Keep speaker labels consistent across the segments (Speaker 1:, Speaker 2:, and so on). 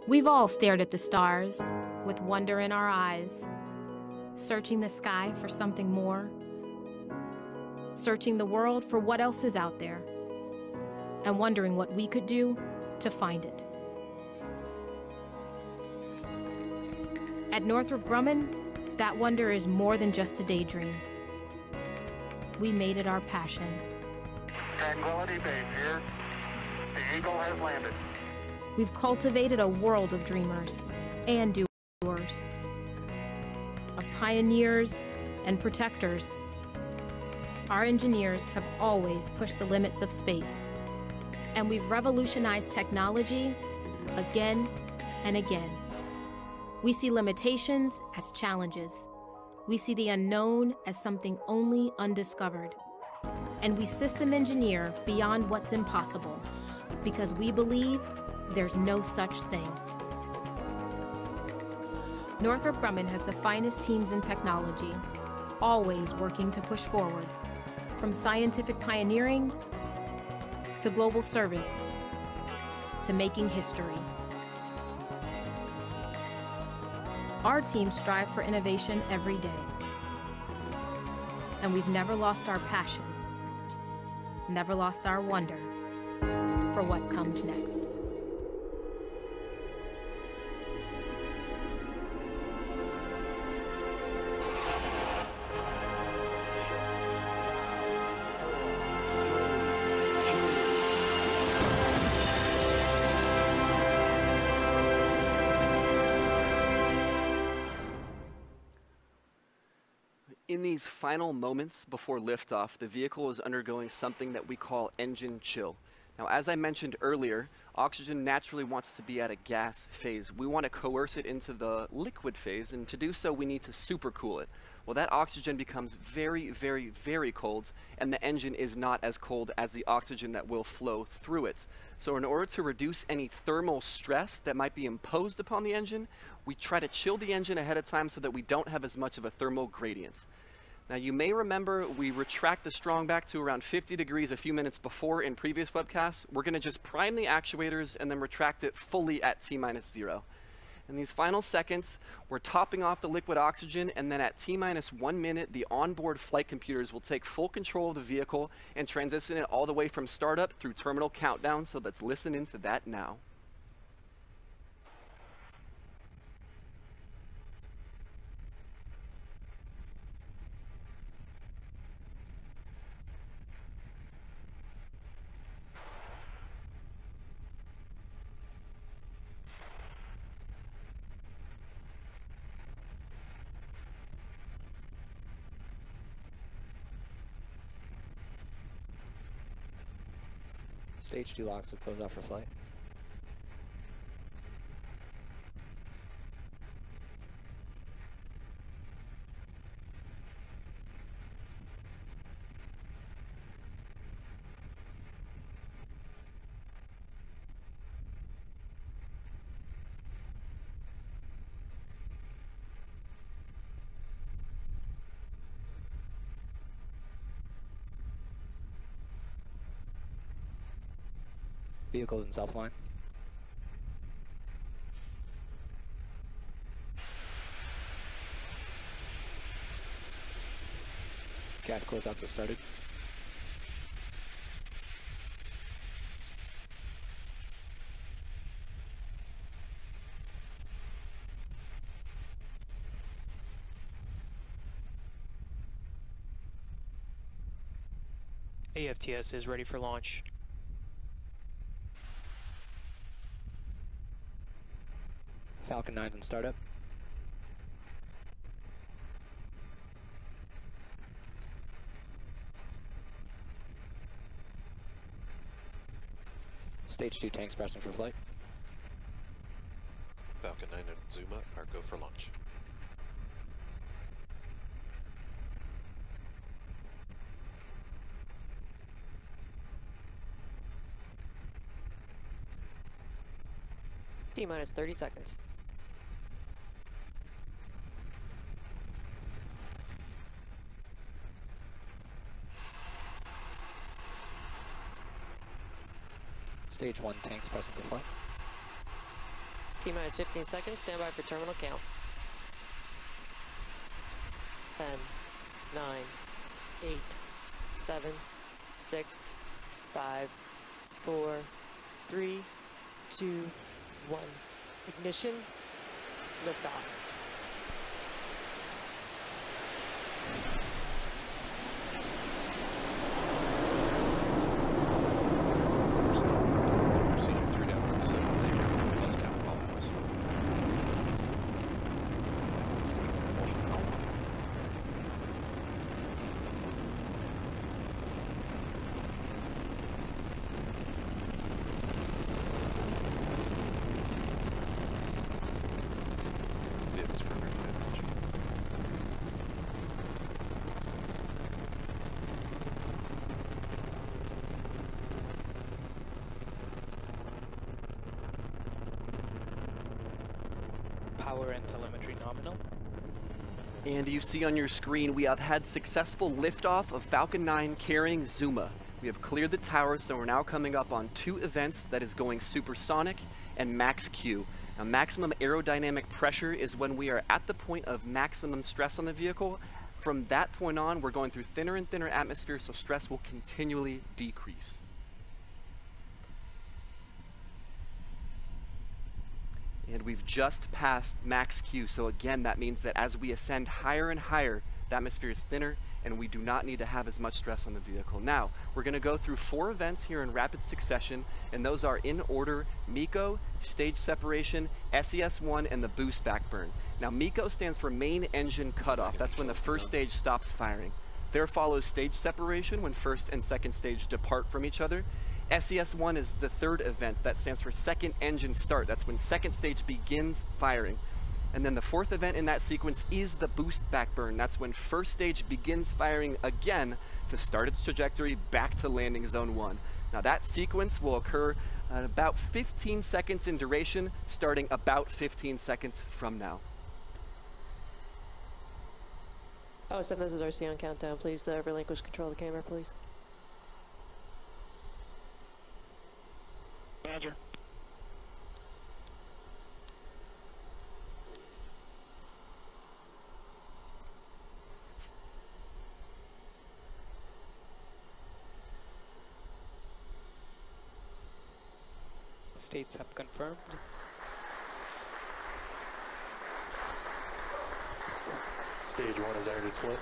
Speaker 1: We've all stared at the stars with wonder in our eyes, searching the sky for something more, searching the world for what else is out there, and wondering what we could do to find it. At Northrop Grumman, that wonder is more than just a daydream. We made it our passion.
Speaker 2: Tranquility Base here. The Eagle has landed.
Speaker 1: We've cultivated a world of dreamers and doers, of pioneers and protectors. Our engineers have always pushed the limits of space, and we've revolutionized technology again and again. We see limitations as challenges. We see the unknown as something only undiscovered. And we system engineer beyond what's impossible, because we believe there's no such thing. Northrop Grumman has the finest teams in technology, always working to push forward, from scientific pioneering to global service to making history. Our teams strive for innovation every day, and we've never lost our passion, never lost our wonder for what comes next.
Speaker 3: In these final moments before liftoff, the vehicle is undergoing something that we call engine chill. Now, as I mentioned earlier, oxygen naturally wants to be at a gas phase. We want to coerce it into the liquid phase, and to do so, we need to supercool it. Well, that oxygen becomes very, very, very cold, and the engine is not as cold as the oxygen that will flow through it. So in order to reduce any thermal stress that might be imposed upon the engine, we try to chill the engine ahead of time so that we don't have as much of a thermal gradient. Now, you may remember we retract the strong back to around 50 degrees a few minutes before in previous webcasts. We're going to just prime the actuators and then retract it fully at T-0. In these final seconds, we're topping off the liquid oxygen, and then at T-1 minute, the onboard flight computers will take full control of the vehicle and transition it all the way from startup through terminal countdown. So let's listen into that now.
Speaker 4: Stage 2 locks will close off for flight. Vehicles in self-line. Gas closeouts have started.
Speaker 5: AFTS is ready for launch.
Speaker 4: Falcon 9's in startup. Stage 2 tanks pressing for flight.
Speaker 6: Falcon 9 and ZUMA are go for launch.
Speaker 7: T-minus 30 seconds.
Speaker 4: Stage 1 tanks pressing for flight.
Speaker 7: T-minus 15 seconds. Stand by for terminal count. 10, 9, 8, 7, 6, 5, 4, 3, 2, 1. Ignition. Liftoff.
Speaker 6: Procedure 3.170 for lost count pilots. Vehicles primary damage.
Speaker 5: Power and telemetry nominal.
Speaker 3: And you see on your screen, we have had successful liftoff of Falcon 9 carrying ZUMA. We have cleared the tower, so we're now coming up on 2 events that is going supersonic and max Q. Now, maximum aerodynamic pressure is when we are at the point of maximum stress on the vehicle. From that point on, we're going through thinner and thinner atmosphere, so stress will continually decrease. And we've just passed max Q, so again, that means that as we ascend higher and higher, the atmosphere is thinner, and we do not need to have as much stress on the vehicle. Now, we're going to go through 4 events here in rapid succession, and those are in order: MECO, stage separation, SES-1, and the boost back burn. Now, MECO stands for main engine cutoff. That's when the first stage stops firing. There follows stage separation, when first and second stage depart from each other. SES-1 is the 3rd event. That stands for second engine start. That's when second stage begins firing. And then the 4th event in that sequence is the boost back burn. That's when first stage begins firing again to start its trajectory back to landing zone 1. Now that sequence will occur at about 15 seconds in duration, starting about 15 seconds from now.
Speaker 7: Oh, 7, this is RC on countdown. Please relinquish control of the camera, please.
Speaker 5: Roger. States have confirmed.
Speaker 8: Stage 1 has entered its flight.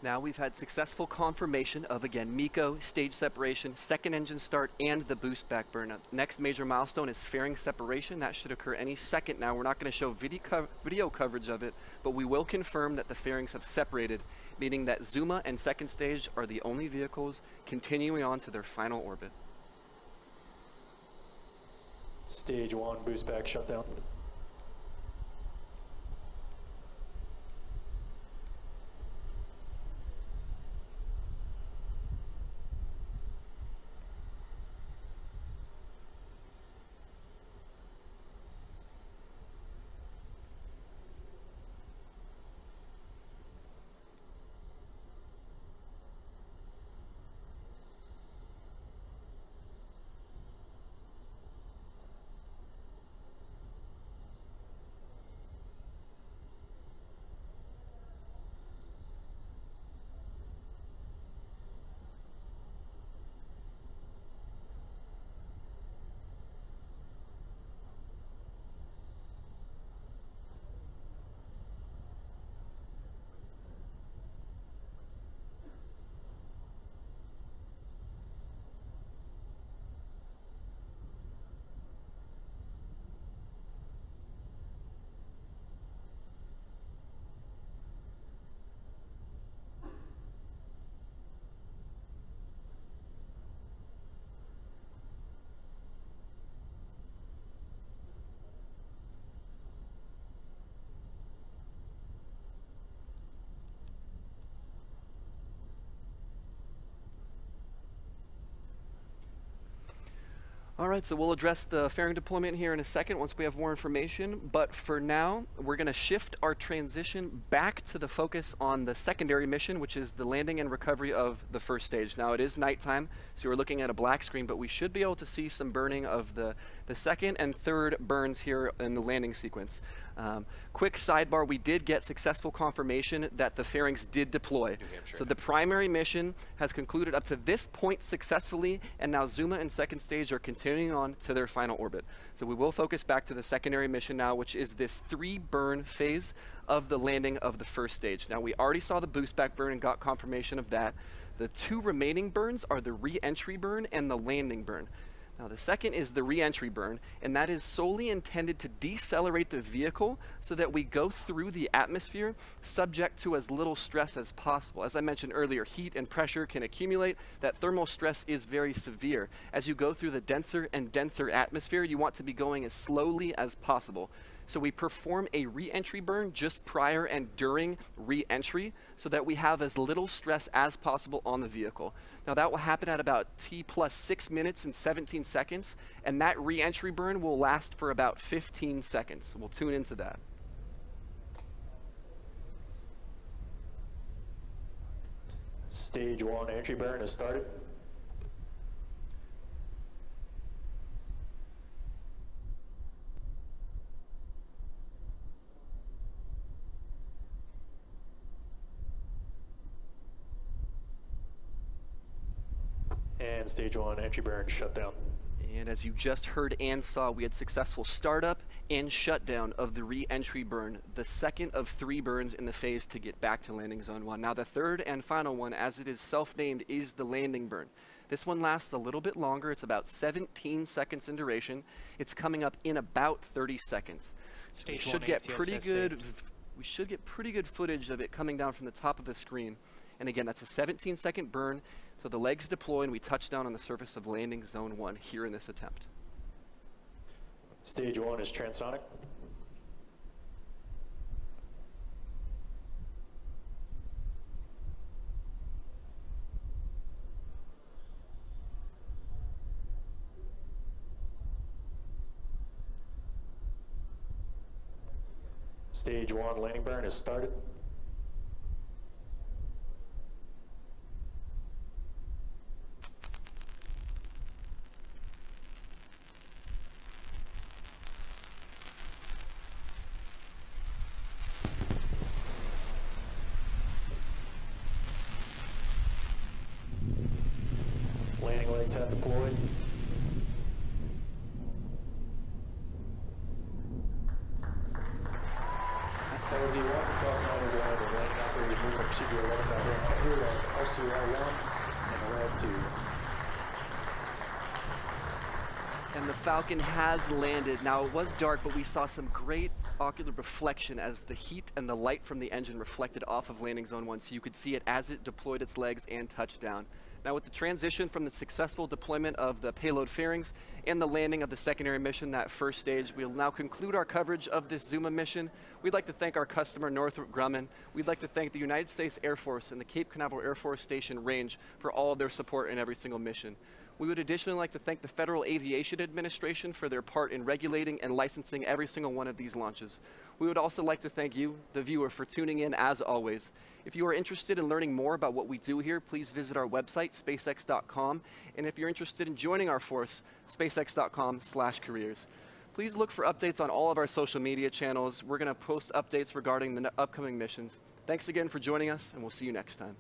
Speaker 3: Now we've had successful confirmation of, again, MECO, stage separation, second engine start, and the boost back burn. Next major milestone is fairing separation. That should occur any second now. We're not going to show video coverage of it, but we will confirm that the fairings have separated, meaning that ZUMA and second stage are the only vehicles continuing on to their final orbit.
Speaker 8: Stage 1 boost back shutdown.
Speaker 3: All right, so we'll address the fairing deployment here in a second once we have more information, but for now, we're gonna shift our transition back to the focus on the secondary mission, which is the landing and recovery of the first stage. Now, it is nighttime, so we're looking at a black screen, but we should be able to see some burning of the second and third burns here in the landing sequence. Quick sidebar, we did get successful confirmation that the fairings did deploy. So the primary mission has concluded up to this point successfully, and now ZUMA and second stage are continuing on to their final orbit. So we will focus back to the secondary mission now, which is this 3-burn phase of the landing of the first stage. Now, we already saw the boost back burn and got confirmation of that. The 2 remaining burns are the re-entry burn and the landing burn. Now, the second is the re-entry burn, and that is solely intended to decelerate the vehicle so that we go through the atmosphere subject to as little stress as possible. As I mentioned earlier, heat and pressure can accumulate. That thermal stress is very severe. As you go through the denser and denser atmosphere, you want to be going as slowly as possible. So we perform a re-entry burn just prior and during re-entry so that we have as little stress as possible on the vehicle. Now, that will happen at about T plus 6 minutes and 17 seconds, and that re-entry burn will last for about 15 seconds. We'll tune into that.
Speaker 8: Stage 1 entry burn has started. And stage 1 entry burn shut down.
Speaker 3: And as you just heard and saw, we had successful startup and shutdown of the re-entry burn, the second of 3 burns in the phase to get back to landing zone 1. Now, the third and final one, as it is self-named, is the landing burn. This one lasts a little bit longer. It's about 17 seconds in duration. It's coming up in about 30 seconds. We should get pretty good footage of it coming down from the top of the screen. And again, that's a 17-second burn. So the legs deploy and we touch down on the surface of landing zone 1 here in this attempt.
Speaker 8: Stage 1 is transonic. Stage 1 landing burn has started. Landing legs have deployed. LZ1, Falcon 9 is landed. Landing operator movement procedure 11.100 on RCR1 and ramp 2.
Speaker 3: And the Falcon has landed. Now, it was dark, but we saw some great ocular reflection as the heat and the light from the engine reflected off of landing zone 1, so you could see it as it deployed its legs and touched down. Now, with the transition from the successful deployment of the payload fairings and the landing of the secondary mission, that first stage, we'll now conclude our coverage of this ZUMA mission. We'd like to thank our customer, Northrop Grumman. We'd like to thank the United States Air Force and the Cape Canaveral Air Force Station Range for all of their support in every single mission. We would additionally like to thank the Federal Aviation Administration for their part in regulating and licensing every single one of these launches. We would also like to thank you, the viewer, for tuning in as always. If you are interested in learning more about what we do here, please visit our website, SpaceX.com. And if you're interested in joining our force, SpaceX.com/careers. Please look for updates on all of our social media channels. We're going to post updates regarding the upcoming missions. Thanks again for joining us, and we'll see you next time.